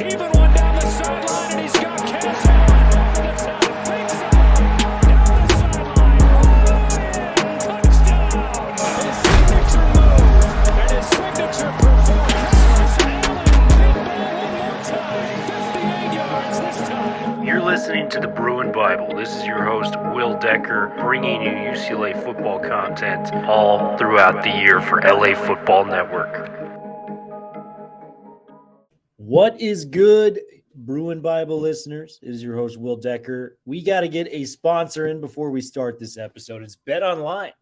Even one down the sideline, and he's got Kazmeir over the top. Big side, down the sideline. Touchdown. His signature move and his signature performance. Allen, big ball one more time. 58 yards this time. You're listening to the Bruin Bible. This is your host, Will Decker, bringing you UCLA football content all throughout the year for LA Football Network. What is good, Bruin Bible listeners? It is your host, Will Decker. We got to get a sponsor in before we start this episode. It's BetOnline.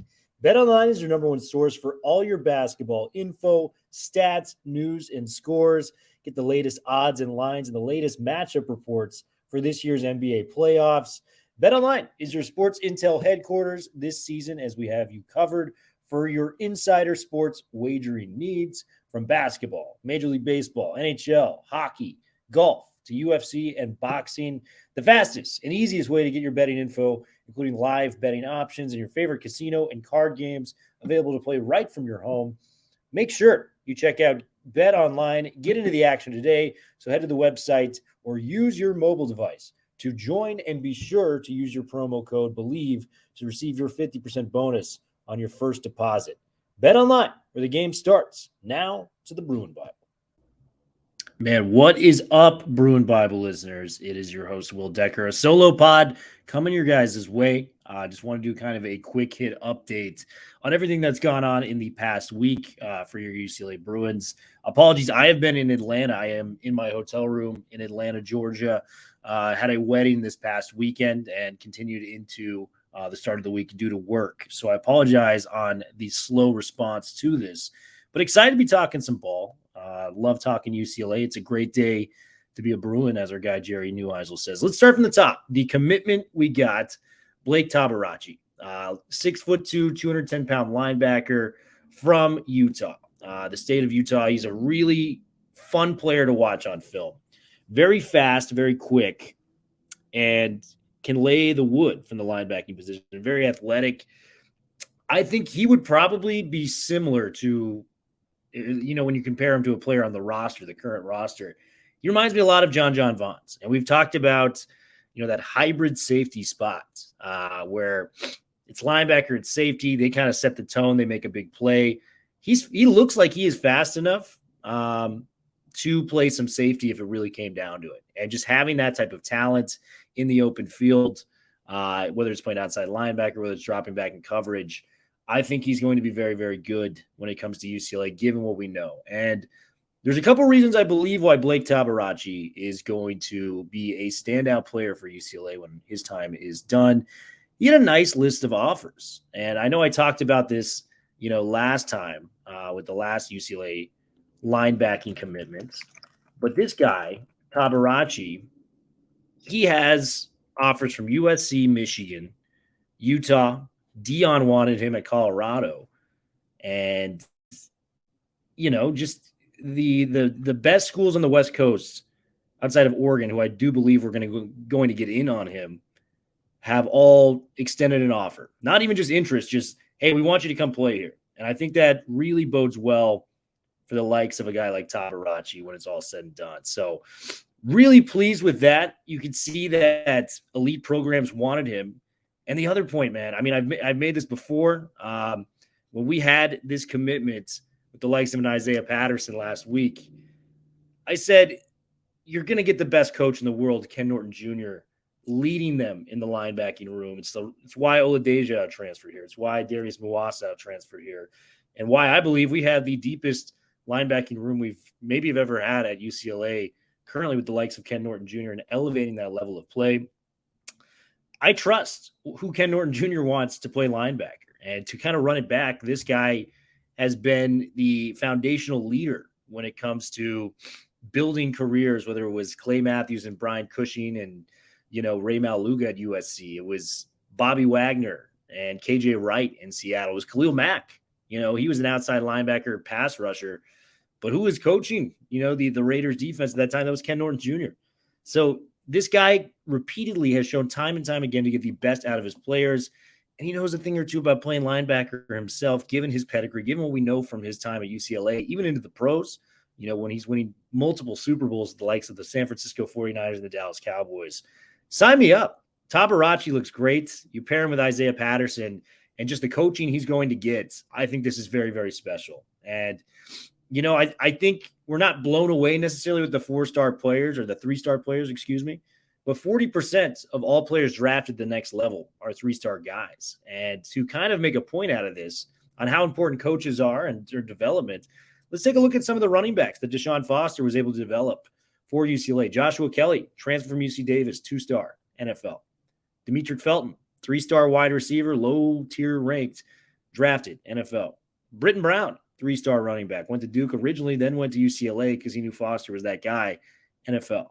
BetOnline is your number one source for all your basketball info, stats, news, and scores. Get the latest odds and lines and the latest matchup reports for this year's NBA playoffs. BetOnline is your sports intel headquarters this season, as we have you covered for your insider sports wagering needs. From basketball, Major League Baseball, NHL, hockey, golf, to UFC and boxing, the fastest and easiest way to get your betting info, including live betting options and your favorite casino and card games available to play right from your home. Make sure you check out BetOnline. Get into the action today. So head to the website or use your mobile device to join, and be sure to use your promo code BELIEVE to receive your 50% bonus on your first deposit. BetOnline, where the game starts. Now to the Bruin Bible. Man, what is up, Bruin Bible listeners? It is your host, Will Decker, a solo pod coming your guys' way. I just want to do kind of a quick hit update on everything that's gone on in the past week for your UCLA Bruins. Apologies, I have been in Atlanta. I am in my hotel room in Atlanta, Georgia. Had a wedding this past weekend and continued into the start of the week due to work. So I apologize on the slow response to this, but excited to be talking some ball. Love talking UCLA. It's a great day to be a Bruin, as our guy Jerry Neuheisel says. Let's start from the top. The commitment we got, Blake Tabarachi, 6'2", 210-pound linebacker from Utah. The state of Utah. He's a really fun player to watch on film. Very fast, very quick, and can lay the wood from the linebacking position. Very athletic. I think he would probably be similar to, when you compare him to a player on the roster, the current roster. He reminds me a lot of John Vaughns. And we've talked about, that hybrid safety spot where it's linebacker, it's safety. They kind of set the tone. They make a big play. He looks like he is fast enough to play some safety if it really came down to it. And just having that type of talent in the open field, whether it's playing outside linebacker, whether it's dropping back in coverage, I think he's going to be very, very good when it comes to UCLA, given what we know. And there's a couple reasons I believe why Blake Tabarachi is going to be a standout player for UCLA when his time is done. He had a nice list of offers. And I know I talked about this, last time with the last UCLA linebacking commitments. But this guy, Tabarachi, he has offers from USC, Michigan, Utah. Dion wanted him at Colorado. And, just the best schools on the West Coast outside of Oregon, who I do believe we're going to get in on him, have all extended an offer. Not even just interest, just, hey, we want you to come play here. And I think that really bodes well for the likes of a guy like Tabarachi when it's all said and done. So really pleased with that. You can see that elite programs wanted him. And the other point, man, I mean, I've made this before. When we had this commitment with the likes of an Isaiah Patterson last week, I said, you're going to get the best coach in the world, Ken Norton Jr., leading them in the linebacking room. It's why Oladejo transferred here. It's why Darius Muasa transferred here. And why I believe we have the deepest linebacking room we've maybe have ever had at UCLA currently, with the likes of Ken Norton Jr. and elevating that level of play. I trust who Ken Norton Jr. wants to play linebacker. And to kind of run it back, this guy has been the foundational leader when it comes to building careers, whether it was Clay Matthews and Brian Cushing and, Ray Maluga at USC. It was Bobby Wagner and KJ Wright in Seattle. It was Khalil Mack. He was an outside linebacker, pass rusher. But who was coaching, the Raiders defense at that time? That was Ken Norton Jr. So this guy repeatedly has shown time and time again to get the best out of his players. And he knows a thing or two about playing linebacker himself, given his pedigree, given what we know from his time at UCLA, even into the pros. when he's winning multiple Super Bowls, the likes of the San Francisco 49ers and the Dallas Cowboys. Sign me up. Tabarachi looks great. You pair him with Isaiah Patterson and just the coaching he's going to get. I think this is very, very special. And, I think we're not blown away necessarily with the 4-star players or the 3-star players, but 40% of all players drafted the next level are 3-star guys. And to kind of make a point out of this on how important coaches are and their development, let's take a look at some of the running backs that Deshaun Foster was able to develop for UCLA. Joshua Kelly, transfer from UC Davis, 2-star NFL. Demetric Felton, 3-star wide receiver, low-tier ranked, drafted NFL. Britton Brown, 3-star running back, went to Duke originally, then went to UCLA because he knew Foster was that guy, NFL.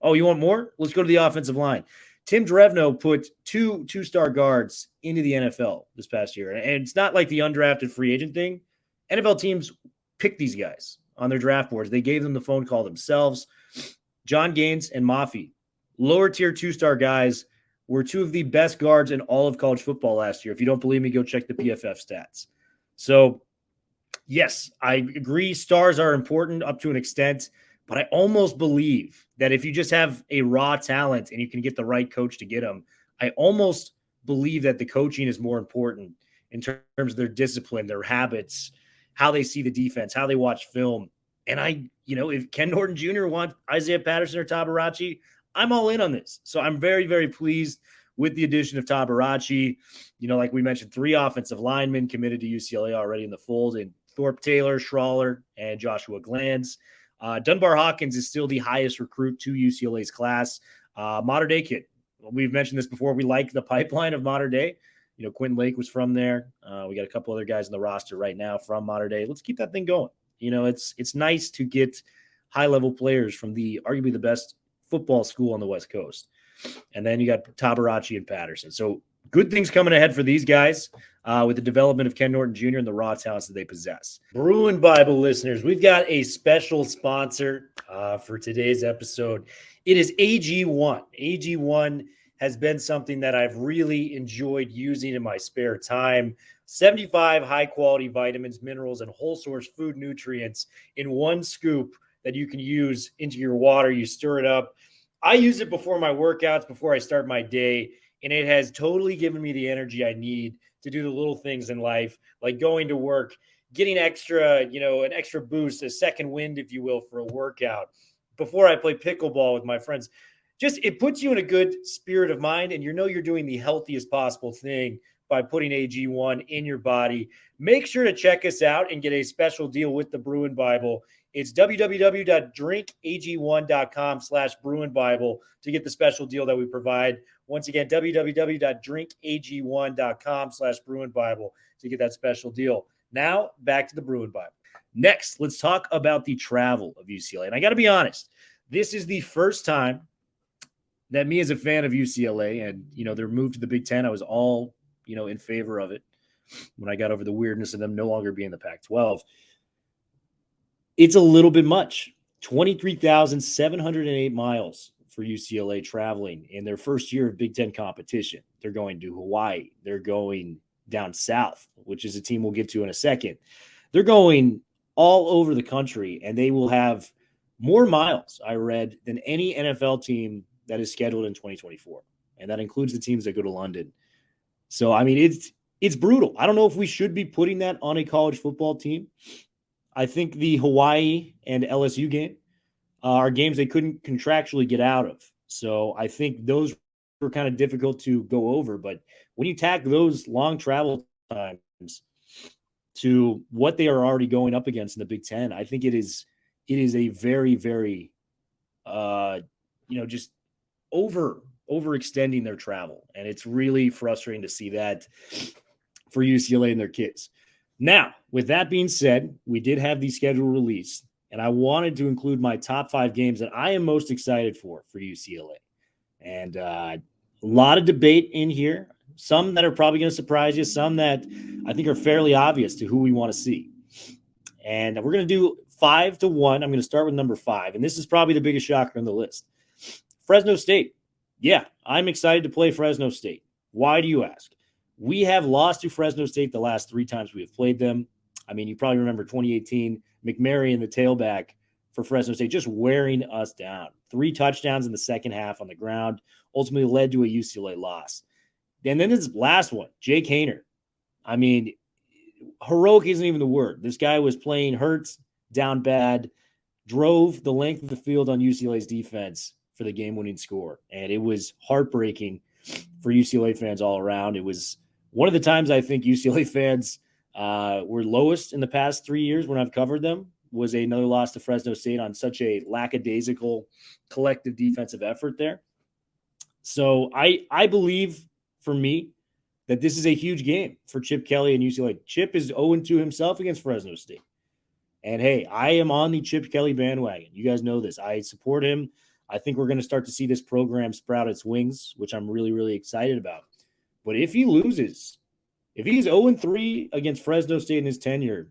Oh, you want more? Let's go to the offensive line. Tim Drevno put 2-star guards into the NFL this past year. And it's not like the undrafted free agent thing. NFL teams picked these guys on their draft boards. They gave them the phone call themselves. John Gaines and Mafi, lower tier 2-star guys, were 2 of the best guards in all of college football last year. If you don't believe me, go check the PFF stats. So, yes, I agree stars are important up to an extent, but I almost believe that if you just have a raw talent and you can get the right coach to get them, I almost believe that the coaching is more important in terms of their discipline, their habits, how they see the defense, how they watch film. And if Ken Norton Jr. wants Isaiah Patterson or Tabarachi, I'm all in on this. So I'm very, very pleased with the addition of Tabarachi. Like we mentioned, 3 offensive linemen committed to UCLA already in the fold, and Thorpe Taylor, Schraller, and Joshua Glanz. Dunbar Hawkins is still the highest recruit to UCLA's class. Mater Dei kid. We've mentioned this before. We like the pipeline of Mater Dei. Quinn Lake was from there. We got a couple other guys in the roster right now from Mater Dei. Let's keep that thing going. It's nice to get high-level players from arguably the best football school on the West Coast. And then you got Tabarachi and Patterson. So good things coming ahead for these guys with the development of Ken Norton Jr. and the raw talents that they possess. Bruin Bible listeners, we've got a special sponsor for today's episode. It is AG1. AG1 has been something that I've really enjoyed using in my spare time. 75 high-quality vitamins, minerals, and whole-source food nutrients in one scoop that you can use into your water. You stir it up. I use it before my workouts, before I start my day, and it has totally given me the energy I need to do the little things in life, like going to work, getting an extra boost, a second wind, if you will, for a workout. Before I play pickleball with my friends, it puts you in a good spirit of mind, and you're doing the healthiest possible thing by putting AG1 in your body. Make sure to check us out and get a special deal with the Bruin Bible. It's www.drinkag1.com/Bruin Bible to get the special deal that we provide. Once again, www.drinkag1.com/Bruin Bible to get that special deal. Now, back to the Bruin Bible. Next, let's talk about the travel of UCLA. And I got to be honest, this is the first time that me as a fan of UCLA and, their move to the Big Ten, I was all, in favor of it when I got over the weirdness of them no longer being the Pac-12. It's a little bit much. 23,708 miles for UCLA traveling in their first year of Big Ten competition. They're going to Hawaii. They're going down south, which is a team we'll get to in a second. They're going all over the country, and they will have more miles, I read, than any NFL team that is scheduled in 2024. And that includes the teams that go to London. So, it's brutal. I don't know if we should be putting that on a college football team. I think the Hawaii and LSU game are games they couldn't contractually get out of. So I think those were kind of difficult to go over. But when you tack those long travel times to what they are already going up against in the Big Ten, I think it is a very, very, just overextending their travel. And it's really frustrating to see that for UCLA and their kids. Now, with that being said, we did have the schedule released, and I wanted to include my top 5 games that I am most excited for UCLA. And a lot of debate in here, some that are probably going to surprise you, some that I think are fairly obvious to who we want to see. And we're going to do 5 to 1. I'm going to start with number 5, and this is probably the biggest shocker on the list. Fresno State. Yeah, I'm excited to play Fresno State. Why do you ask? We have lost to Fresno State the last 3 times we have played them. You probably remember 2018, McMurray and the tailback for Fresno State, just wearing us down. 3 touchdowns in the second half on the ground, ultimately led to a UCLA loss. And then this last one, Jake Haener. I mean, heroic isn't even the word. This guy was playing hurts, down bad, drove the length of the field on UCLA's defense for the game-winning score. And it was heartbreaking for UCLA fans all around. It was one of the times I think UCLA fans were lowest in the past 3 years when I've covered them, was another loss to Fresno State on such a lackadaisical collective defensive effort there. So I believe, for me, that this is a huge game for Chip Kelly and UCLA. Chip is 0-2 himself against Fresno State. And, hey, I am on the Chip Kelly bandwagon. You guys know this. I support him. I think we're going to start to see this program sprout its wings, which I'm really, really excited about. But if he loses, if he's 0-3 against Fresno State in his tenure,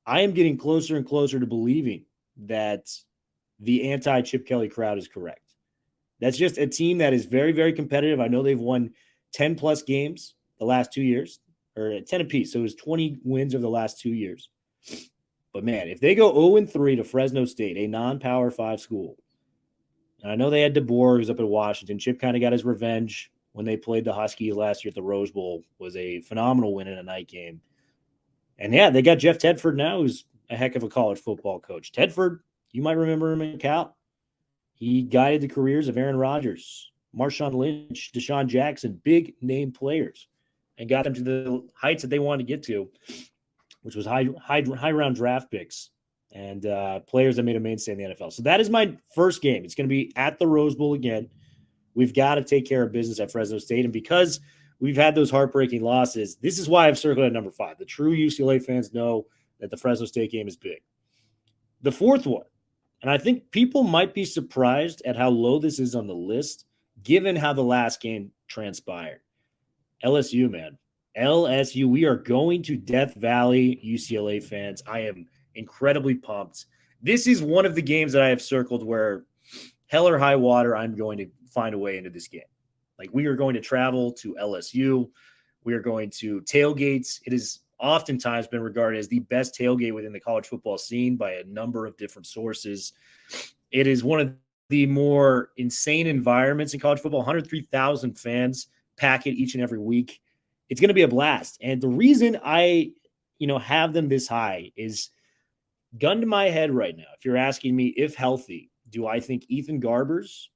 I am getting closer and closer to believing that the anti-Chip Kelly crowd is correct. That's just a team that is very, very competitive. I know they've won 10-plus games the last 2 years, or 10 apiece. So it was 20 wins over the last 2 years. But, man, if they go 0-3 to Fresno State, a non-Power 5 school, and I know they had DeBoer, who's up at Washington. Chip kind of got his revenge when they played the Huskies last year at the Rose Bowl. Was a phenomenal win in a night game. And, yeah, they got Jeff Tedford now, who's a heck of a college football coach. Tedford, you might remember him in Cal. He guided the careers of Aaron Rodgers, Marshawn Lynch, Deshaun Jackson, big-name players, and got them to the heights that they wanted to get to, which was high-round draft picks and players that made a mainstay in the NFL. So that is my first game. It's going to be at the Rose Bowl again. We've got to take care of business at Fresno State. And because we've had those heartbreaking losses, this is why I've circled at number 5. The true UCLA fans know that the Fresno State game is big. The fourth one, and I think people might be surprised at how low this is on the list, given how the last game transpired. LSU, man. LSU, we are going to Death Valley, UCLA fans. I am incredibly pumped. This is one of the games that I have circled where hell or high water, I'm going to find a way into this game. Like, we are going to travel to LSU. We are going to tailgates. It has oftentimes been regarded as the best tailgate within the college football scene by a number of different sources. It is one of the more insane environments in college football. 103,000 fans pack it each and every week. It's going to be a blast. And the reason I, have them this high is, gun to my head right now, if you're asking me if healthy, do I think Ethan Garbers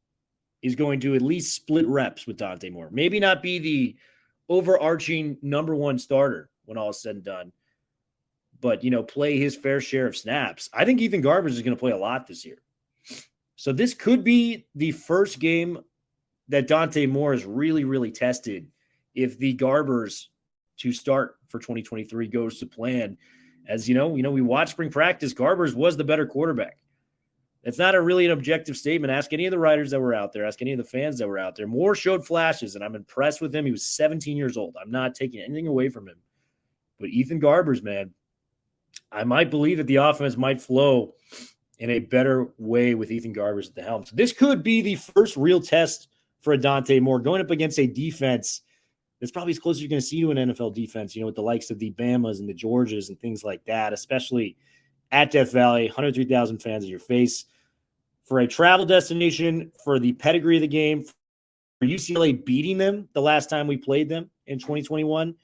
is going to at least split reps with Dante Moore? Maybe not be the overarching number one starter when all is said and done, but, play his fair share of snaps. I think Ethan Garbers is going to play a lot this year. So this could be the first game that Dante Moore is really, really tested if the Garbers to start for 2023 goes to plan. As we watched spring practice, Garbers was the better quarterback. That's not really an objective statement. Ask any of the writers that were out there. Ask any of the fans that were out there. Moore showed flashes, and I'm impressed with him. He was 17 years old. I'm not taking anything away from him. But Ethan Garbers, man, I might believe that the offense might flow in a better way with Ethan Garbers at the helm. So this could be the first real test for a Dante Moore going up against a defense that's probably as close as you're going to see to an NFL defense, with the likes of the Bamas and the Georgias and things like that, especially at Death Valley, 103,000 fans in your face. For a travel destination, for the pedigree of the game, for UCLA beating them the last time we played them in 2021,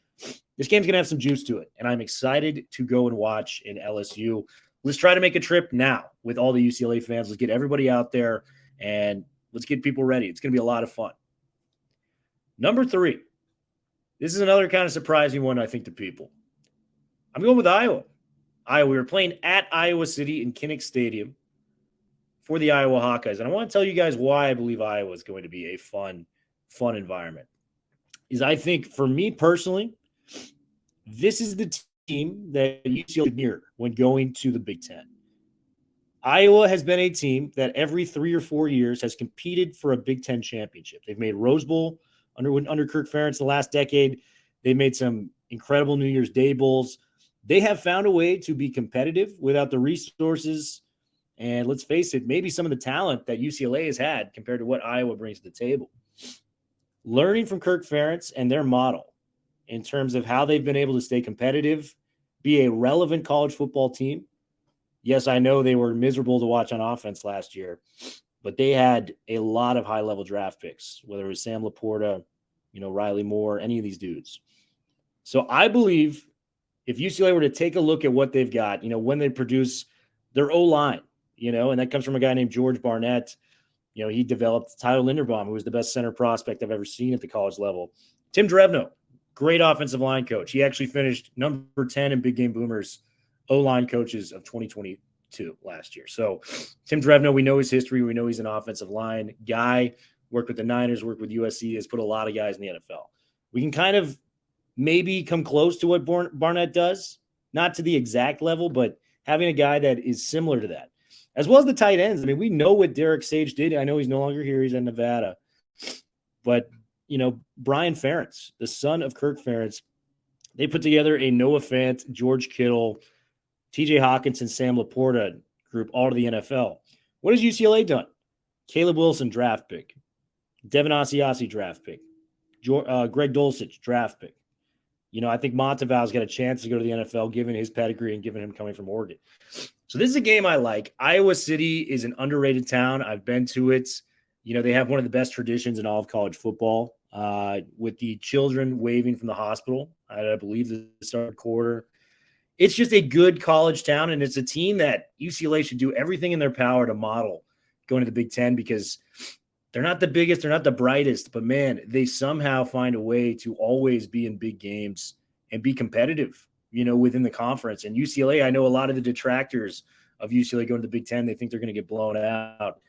this game's going to have some juice to it, and I'm excited to go and watch in LSU. Let's try to make a trip now with all the UCLA fans. Let's get everybody out there, and let's get people ready. It's going to be a lot of fun. Number 3. This is another kind of surprising one, I think, to people. I'm going with Iowa. We were playing at Iowa City in Kinnick Stadium for the Iowa Hawkeyes. And I want to tell you guys why I believe Iowa is going to be a fun environment. I think, for me personally, this is the team that UCLA near when going to the Big Ten. Iowa has been a team that every 3 or 4 years has competed for a Big Ten championship. They've made Rose Bowl under Kirk Ferentz the last decade. They made some incredible New Year's Day bowls. They have found a way to be competitive without the resources and, let's face it, maybe some of the talent that UCLA has had compared to what Iowa brings to the table. Learning from Kirk Ferentz and their model in terms of how they've been able to stay competitive, be a relevant college football team, Yes, I know they were miserable to watch on offense last year, but they had a lot of high-level draft picks, whether it was Sam Laporta, Riley Moore, any of these dudes. So I believe if UCLA were to take a look at what they've got, when they produce their O-line, and that comes from a guy named George Barnett. He developed Tyler Linderbaum, who was the best center prospect I've ever seen at the college level. Tim Drevno, great offensive line coach. He actually finished number 10 in Big Game Boomers O-line coaches of 2022 last year. So Tim Drevno, we know his history. We know he's an offensive line guy, worked with the Niners, worked with USC, has put a lot of guys in the NFL. We can kind of maybe come close to what Barnett does, not to the exact level, but having a guy that is similar to that. As well as the tight ends. I mean, we know what Derek Sage did. I know he's no longer here. He's in Nevada. But, Brian Ferentz, the son of Kirk Ferentz, they put together a Noah Fant, George Kittle, TJ Hawkinson, Sam Laporta group all to the NFL. What has UCLA done? Caleb Wilson, draft pick. Devin Asiasi, draft pick. Greg Dulcich, draft pick. I think Matavao's got a chance to go to the NFL given his pedigree and given him coming from Oregon. So this is a game I like. Iowa City is an underrated town. I've been to it. They have one of the best traditions in all of college football with the children waving from the hospital. I believe the start quarter. It's just a good college town, and it's a team that UCLA should do everything in their power to model going to the Big Ten because they're not the biggest, they're not the brightest, but man, they somehow find a way to always be in big games and be competitive, within the conference. And UCLA, I know a lot of the detractors of UCLA going to the Big Ten, they think they're going to get blown out.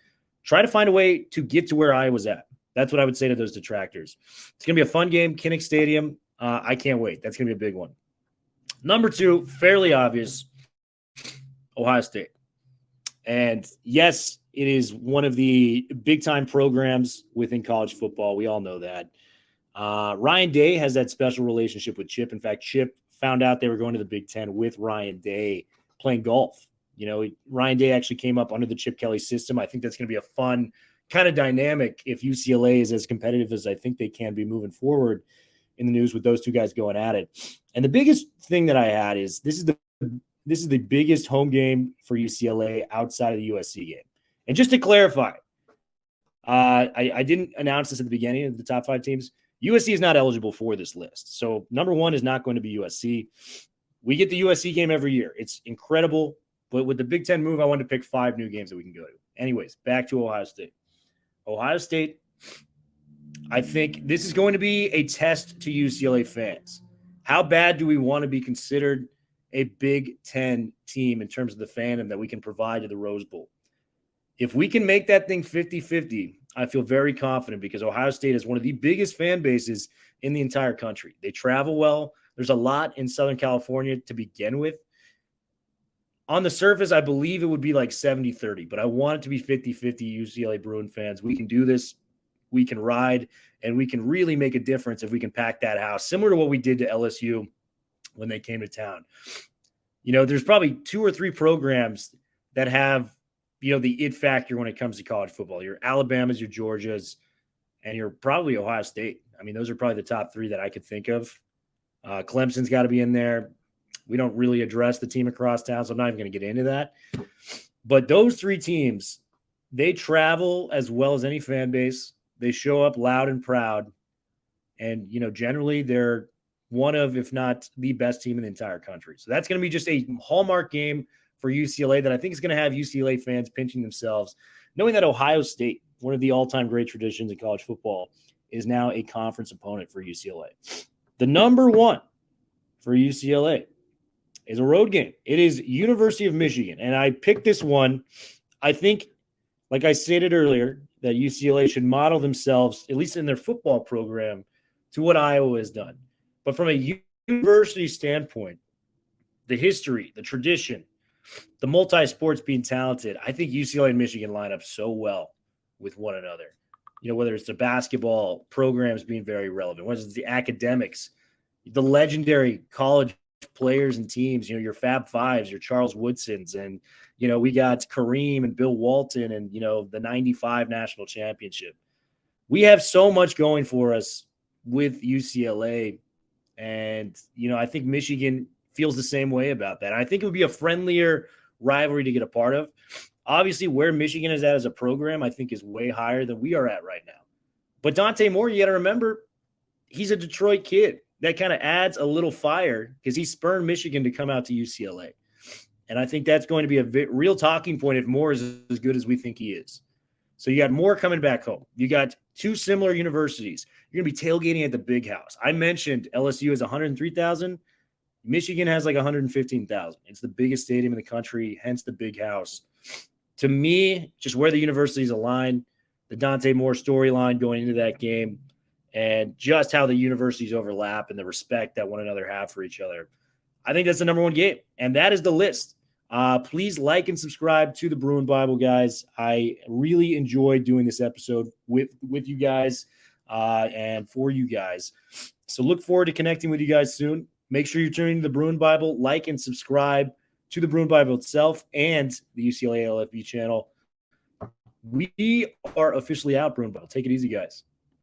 Try to find a way to get to where I was at. That's what I would say to those detractors. It's going to be a fun game, Kinnick Stadium. I can't wait. That's going to be a big one. Number 2, fairly obvious, Ohio State. And yes, it is one of the big-time programs within college football. We all know that. Ryan Day has that special relationship with Chip. In fact, Chip found out they were going to the Big Ten with Ryan Day playing golf. Ryan Day actually came up under the Chip Kelly system. I think that's going to be a fun kind of dynamic if UCLA is as competitive as I think they can be moving forward in the news with those two guys going at it. And the biggest thing that I had is this is the biggest home game for UCLA outside of the USC game. And just to clarify, I didn't announce this at the beginning of the top 5 teams. USC is not eligible for this list. So number 1 is not going to be USC. We get the USC game every year. It's incredible. But with the Big Ten move, I wanted to pick 5 new games that we can go to. Anyways, back to Ohio State. Ohio State, I think this is going to be a test to UCLA fans. How bad do we want to be considered a Big Ten team in terms of the fandom that we can provide to the Rose Bowl? If we can make that thing 50-50, I feel very confident because Ohio State is one of the biggest fan bases in the entire country. They travel well. There's a lot in Southern California to begin with. On the surface, I believe it would be like 70-30, but I want it to be 50-50 UCLA Bruin fans. We can do this. We can ride, and we can really make a difference if we can pack that house, similar to what we did to LSU when they came to town. There's probably 2 or 3 programs that have the it factor when it comes to college football. Your Alabamas, your Georgias, and you're probably Ohio State. I mean, those are probably the top 3 that I could think of. Clemson's got to be in there. We don't really address the team across town, so I'm not even going to get into that. But those 3 teams, they travel as well as any fan base. They show up loud and proud. And, generally they're one of, if not the best team in the entire country. So that's going to be just a hallmark game for UCLA that I think is going to have UCLA fans pinching themselves, knowing that Ohio State, one of the all-time great traditions in college football, is now a conference opponent for UCLA. The number 1 for UCLA is a road game. It is University of Michigan. And I picked this one. I think, like I stated earlier, that UCLA should model themselves, at least in their football program, to what Iowa has done. But from a university standpoint, the history, the tradition, the multi-sports being talented, I think UCLA and Michigan line up so well with one another. Whether it's the basketball programs being very relevant, whether it's the academics, the legendary college players and teams, your Fab Fives, your Charles Woodsons, and, we got Kareem and Bill Walton and, the 95 national championship. We have so much going for us with UCLA. And, I think Michigan feels the same way about that. I think it would be a friendlier rivalry to get a part of. Obviously, where Michigan is at as a program, I think is way higher than we are at right now. But Dante Moore, you got to remember, he's a Detroit kid. That kind of adds a little fire because he spurned Michigan to come out to UCLA. And I think that's going to be a real talking point if Moore is as good as we think he is. So you got Moore coming back home. You got two similar universities. You're going to be tailgating at the Big House. I mentioned LSU has 103,000. Michigan has like 115,000. It's the biggest stadium in the country, hence the Big House. To me, just where the universities align, the Dante Moore storyline going into that game, and just how the universities overlap and the respect that one another have for each other. I think that's the number one game, and that is the list. Please like and subscribe to the Bruin Bible, guys. I really enjoyed doing this episode with you guys and for you guys. So look forward to connecting with you guys soon. Make sure you're tuning to the Bruin Bible. Like and subscribe to the Bruin Bible itself and the UCLA LFB channel. We are officially out, Bruin Bible. Take it easy, guys.